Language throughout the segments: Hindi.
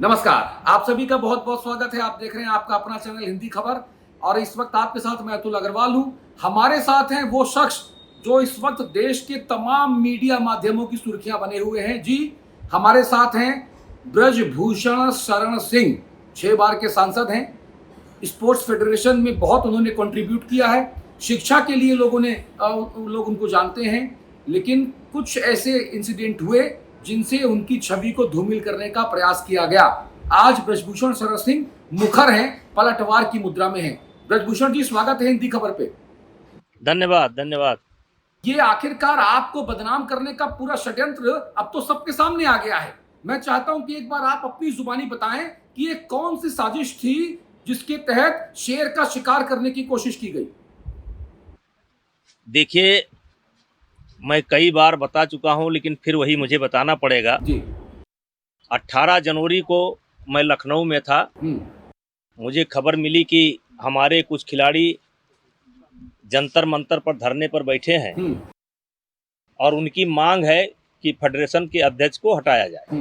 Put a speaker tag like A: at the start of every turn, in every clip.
A: नमस्कार, आप सभी का बहुत बहुत स्वागत है। आप देख रहे हैं आपका अपना चैनल हिंदी खबर और इस वक्त आपके साथ मैं अतुल अग्रवाल हूं। हमारे साथ हैं वो शख्स जो इस वक्त देश के तमाम मीडिया माध्यमों की सुर्खियां बने हुए हैं। जी, हमारे साथ हैं ब्रजभूषण शरण सिंह, 6 बार के सांसद हैं। स्पोर्ट्स फेडरेशन में बहुत उन्होंने कंट्रीब्यूट किया है। शिक्षा के लिए लोग उनको जानते हैं, लेकिन कुछ ऐसे इंसिडेंट हुए जिनसे उनकी छवि को धूमिल करने का प्रयास किया गया। आज ब्रजभूषण शरण सिंह मुखर हैं, पलटवार की मुद्रा में हैं। ब्रजभूषण जी, स्वागत है हिंदी खबर पे।
B: धन्यवाद धन्यवाद।
A: ये आखिरकार आपको बदनाम करने का पूरा षड्यंत्र अब तो सबके सामने आ गया है। मैं चाहता हूं कि एक बार आप अपनी जुबानी बताएं कि ये कौन सी साजिश थी जिसके तहत शेर का शिकार करने की कोशिश की गई।
B: देखिए, मैं कई बार बता चुका हूं, लेकिन फिर वही मुझे बताना पड़ेगा।
A: जी।
B: 18 जनवरी को मैं लखनऊ में था। मुझे खबर मिली कि हमारे कुछ खिलाड़ी जंतर मंतर पर धरने पर बैठे हैं और उनकी मांग है कि फेडरेशन के अध्यक्ष को हटाया जाए।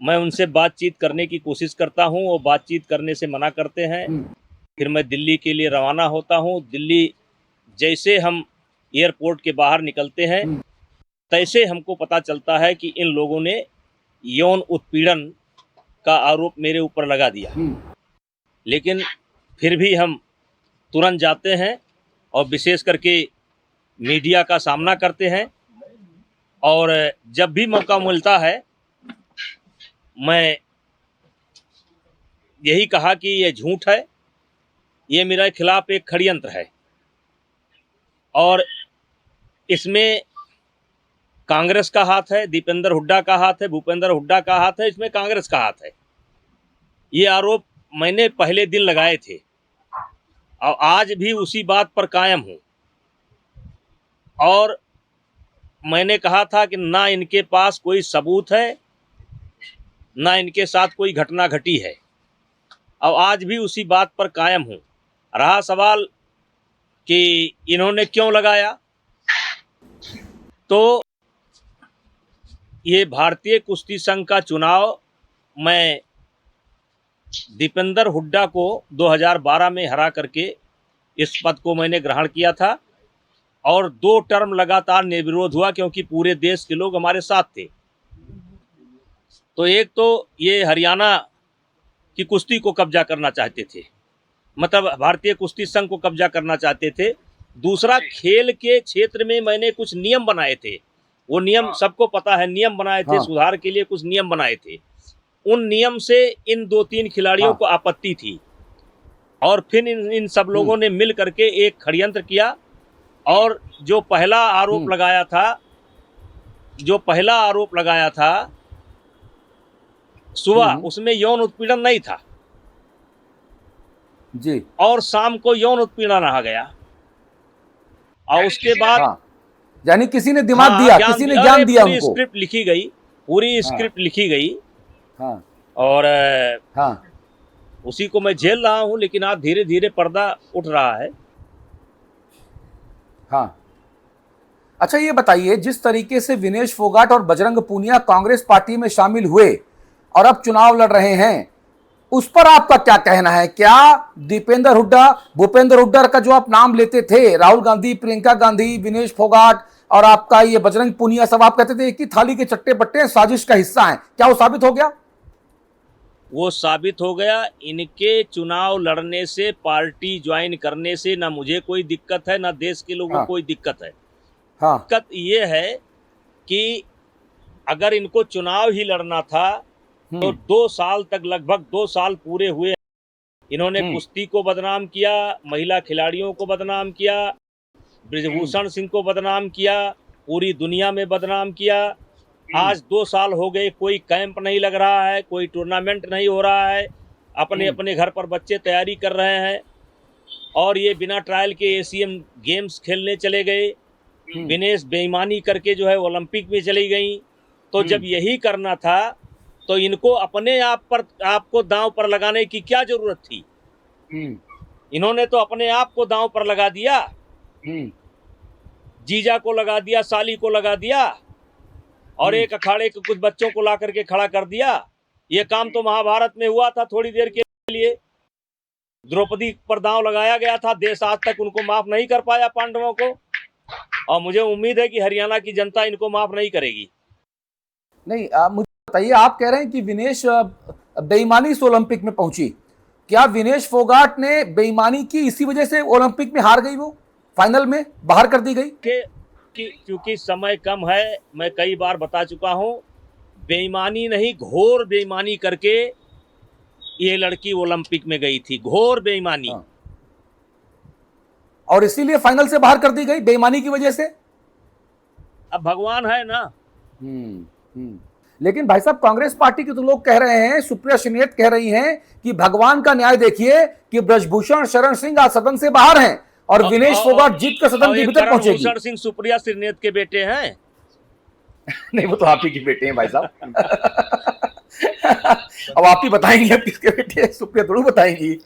B: मैं उनसे बातचीत करने की कोशिश करता हूं, वो बातचीत करने से मना करते हैं। फिर मैं दिल्ली के लिए रवाना होता हूं। दिल्ली जैसे हम एयरपोर्ट के बाहर निकलते हैं, तैसे हमको पता चलता है कि इन लोगों ने यौन उत्पीड़न का आरोप मेरे ऊपर लगा दिया। लेकिन फिर भी हम तुरंत जाते हैं और विशेष करके मीडिया का सामना करते हैं, और जब भी मौका मिलता है मैं यही कहा कि ये झूठ है, ये मेरे खिलाफ एक षड्यंत्र है और इसमें कांग्रेस का हाथ है, दीपेंद्र हुड्डा का हाथ है, भूपेंद्र हुड्डा का हाथ है, इसमें कांग्रेस का हाथ है। ये आरोप मैंने पहले दिन लगाए थे और आज भी उसी बात पर कायम हूँ। और मैंने कहा था कि ना इनके पास कोई सबूत है, ना इनके साथ कोई घटना घटी है, और आज भी उसी बात पर कायम हूँ। रहा सवाल कि इन्होंने क्यों लगाया, तो ये भारतीय कुश्ती संघ का चुनाव मैं दीपेंद्र हुड्डा को 2012 में हरा करके इस पद को मैंने ग्रहण किया था और 2 टर्म लगातार निर्विरोध हुआ, क्योंकि पूरे देश के लोग हमारे साथ थे। तो एक तो ये हरियाणा की कुश्ती को कब्जा करना चाहते थे, मतलब भारतीय कुश्ती संघ को कब्जा करना चाहते थे। दूसरा, खेल के क्षेत्र में मैंने कुछ नियम बनाए थे। वो नियम सबको पता है, नियम बनाए थे, सुधार के लिए कुछ नियम बनाए थे। उन नियम से इन 2-3 खिलाड़ियों को आपत्ति थी और फिर इन सब लोगों ने मिल करके एक षड्यंत्र किया। और जो पहला आरोप लगाया था सुबह, उसमें यौन उत्पीड़न नहीं था
A: जी,
B: और शाम को यौन उत्पीड़न आ गया। और उसके बाद
A: यानी किसी ने दिमाग दिया, किसी ने ज्ञान दिया उनको।
B: स्क्रिप्ट लिखी गई, पूरी स्क्रिप्ट लिखी गई। और उसी को मैं झेल रहा हूं, लेकिन आज धीरे धीरे पर्दा उठ रहा है।
A: अच्छा, ये बताइए, जिस तरीके से विनेश फोगाट और बजरंग पूनिया कांग्रेस पार्टी में शामिल हुए और अब चुनाव लड़ रहे हैं, उस पर आपका क्या कहना है? क्या दीपेंद्र हुड्डा, भूपेंद्र हुड्डा का जो आप नाम लेते थे, राहुल गांधी, प्रियंका गांधी, विनेश फोगाट और आपका ये बजरंग पूनिया, सब आप कहते थे एक ही थाली के चट्टे बट्टे, साजिश का हिस्सा हैं, क्या वो साबित हो गया?
B: वो साबित हो गया। इनके चुनाव लड़ने से, पार्टी ज्वाइन करने से ना मुझे कोई दिक्कत है, ना देश के लोगों को कोई दिक्कत है। दिक्कत ये है कि अगर इनको चुनाव ही लड़ना था तो 2 साल तक, लगभग 2 साल पूरे हुए, इन्होंने कुश्ती को बदनाम किया, महिला खिलाड़ियों को बदनाम किया, ब्रजभूषण सिंह को बदनाम किया, पूरी दुनिया में बदनाम किया। आज 2 साल हो गए, कोई कैंप नहीं लग रहा है, कोई टूर्नामेंट नहीं हो रहा है, अपने अपने घर पर बच्चे तैयारी कर रहे हैं और ये बिना ट्रायल के एशियन गेम्स खेलने चले गए। विनेश बेईमानी करके जो है ओलंपिक में चली गई। तो जब यही करना था तो इनको अपने आपको दांव पर लगाने की क्या जरूरत थी? इन्होंने तो अपने आप को दांव पर लगा दिया, जीजा को लगा दिया, साली को लगा दिया और एक अखाड़े के कुछ बच्चों को ला करके खड़ा कर दिया। ये काम तो महाभारत में हुआ था थोड़ी देर के लिए, द्रौपदी पर दांव लगाया गया था, देश आज तक उनको माफ नहीं कर पाया पांडवों को, और मुझे उम्मीद है कि हरियाणा की जनता इनको माफ नहीं करेगी।
A: नहीं, मुझे बताइए, आप कह रहे हैं कि विनेश बेईमानी से ओलंपिक में पहुंची, क्या विनेश फोगाट ने बेईमानी की, इसी वजह से ओलंपिक में हार गई, वो फाइनल में बाहर कर दी गई?
B: क्योंकि समय कम है, मैं कई बार बता चुका हूं, बेईमानी नहीं, घोर बेईमानी करके ये लड़की ओलंपिक में गई थी, घोर बेईमानी।
A: हाँ। और इसीलिए फाइनल से बाहर कर दी गई बेईमानी की वजह से।
B: अब भगवान है ना।
A: लेकिन भाई साहब, कांग्रेस पार्टी के तो लोग कह रहे हैं, सुप्रिया श्रीनेत कह रही हैं कि भगवान का न्याय देखिए कि ब्रजभूषण शरण सिंह आज सदन से बाहर हैं और विनेश फोगाट जीत कर सदन के भीतर पहुंचेगी।
B: ब्रजभूषण सिंह सुप्रिया श्रीनेत के बेटे हैं।
A: नहीं, वो तो आप ही के बेटे हैं भाई साहब। अब आप ही बताएंगे अब किसके बेटे हैं, सुप्रिया थोड़ी बताएंगी।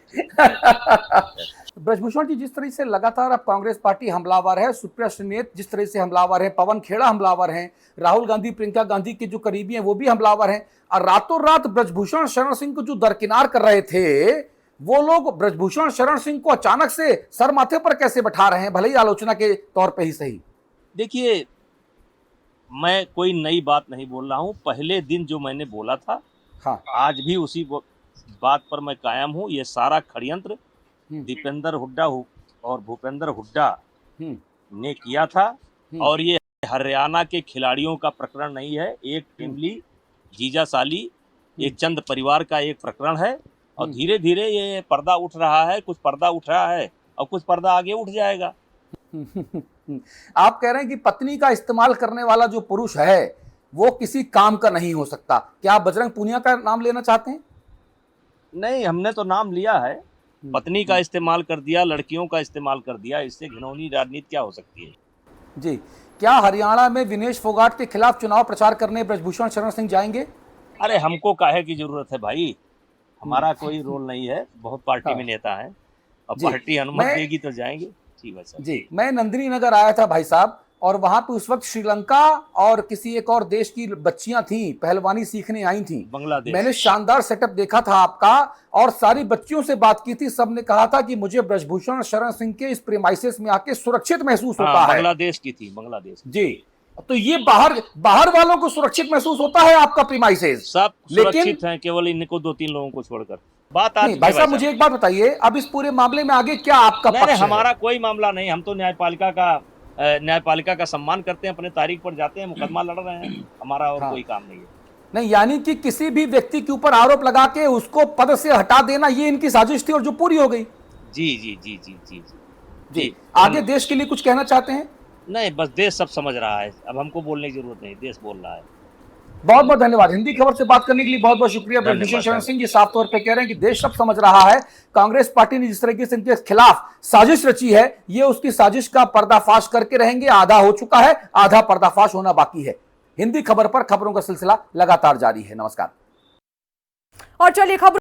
A: ब्रजभूषण जी, जिस तरह से लगातार अब कांग्रेस पार्टी हमलावर है, सुप्रिया श्रीनेत जिस तरह से हमलावर है, पवन खेड़ा हमलावर हैं, राहुल गांधी प्रियंका गांधी के जो करीबी हैं वो भी हमलावर हैं, और रातों रात ब्रजभूषण शरण सिंह को जो दरकिनार कर रहे थे, वो लोग ब्रजभूषण शरण सिंह को अचानक से सर माथे पर कैसे बैठा रहे हैं, भले ही आलोचना के तौर पर ही सही।
B: देखिए, मैं कोई नई बात नहीं बोल रहा हूं, पहले दिन जो मैंने बोला था, हाँ, आज भी उसी बात पर मैं कायम हूं। ये सारा षड्यंत्र दीपेंद्र हुड्डा और भूपेंद्र हुड्डा ने किया था, और ये हरियाणा के खिलाड़ियों का प्रकरण नहीं है, एक टिमली जीजा साली एक चंद परिवार का एक प्रकरण है, और धीरे धीरे ये पर्दा उठ रहा है, कुछ पर्दा उठ रहा है और कुछ पर्दा आगे उठ जाएगा।
A: आप कह रहे हैं कि पत्नी का इस्तेमाल करने वाला जो पुरुष है वो किसी काम का नहीं हो सकता, क्या आप बजरंग पूनिया का नाम लेना चाहते हैं?
B: नहीं, हमने तो नाम लिया है, पत्नी का इस्तेमाल कर दिया, लड़कियों का इस्तेमाल कर दिया, इससे घिनौनी राजनीति क्या हो सकती है?
A: जी, क्या हरियाणा में विनेश फोगाट के खिलाफ चुनाव प्रचार करने ब्रजभूषण शरण सिंह जाएंगे?
B: अरे हमको काहे की जरूरत है भाई, हमारा कोई रोल नहीं है, बहुत पार्टी में नेता है, और पार्टी अनुमति देगी तो जाएंगे।
A: जी, मैं नंदिनी नगर आया था भाई साहब, और वहां पे उस वक्त श्रीलंका और किसी एक और देश की बच्चियां थी, पहलवानी सीखने आई थी,
B: बांग्लादेश।
A: मैंने शानदार सेटअप देखा था आपका, और सारी बच्चियों से बात की थी, सबने कहा था कि मुझे ब्रजभूषण शरण सिंह के इस प्रीमाइसेस में आके सुरक्षित महसूस होता है।
B: बांग्लादेश की थी, बांग्लादेश।
A: जी, तो ये बाहर वालों को सुरक्षित महसूस होता है आपका प्रीमाइसेस?
B: सब सुरक्षित हैं, केवल इनको 2-3 लोगों को छोड़कर। बात
A: नहीं भाई साहब, मुझे एक बात बताइए, अब इस पूरे मामले में आगे क्या आपका पक्ष है?
B: हमारा कोई मामला नहीं, हम तो न्यायपालिका का सम्मान करते हैं, अपने तारीख पर जाते हैं, मुकदमा लड़ रहे हैं, हमारा और कोई काम नहीं है।
A: नहीं, यानी कि किसी भी व्यक्ति के ऊपर आरोप लगा के उसको पद से हटा देना, ये इनकी साजिश थी और जो पूरी हो गई।
B: जी जी जी जी जी
A: जी, आगे देश के लिए कुछ कहना चाहते हैं?
B: नहीं, बस देश सब समझ रहा है, अब हमको बोलने की जरूरत नहीं, देश बोल रहा है।
A: बहुत बहुत धन्यवाद। हिंदी खबर से बात करने के लिए बहुत बहुत शुक्रिया। ब्रजभूषण शरण सिंह जी साफ तौर पे कह रहे हैं कि देश सब समझ रहा है, कांग्रेस पार्टी ने जिस तरीके से इनके खिलाफ साजिश रची है, ये उसकी साजिश का पर्दाफाश करके रहेंगे। आधा हो चुका है, आधा पर्दाफाश होना बाकी है। हिंदी खबर पर खबरों का सिलसिला लगातार जारी है। नमस्कार।
C: और चलिए खबर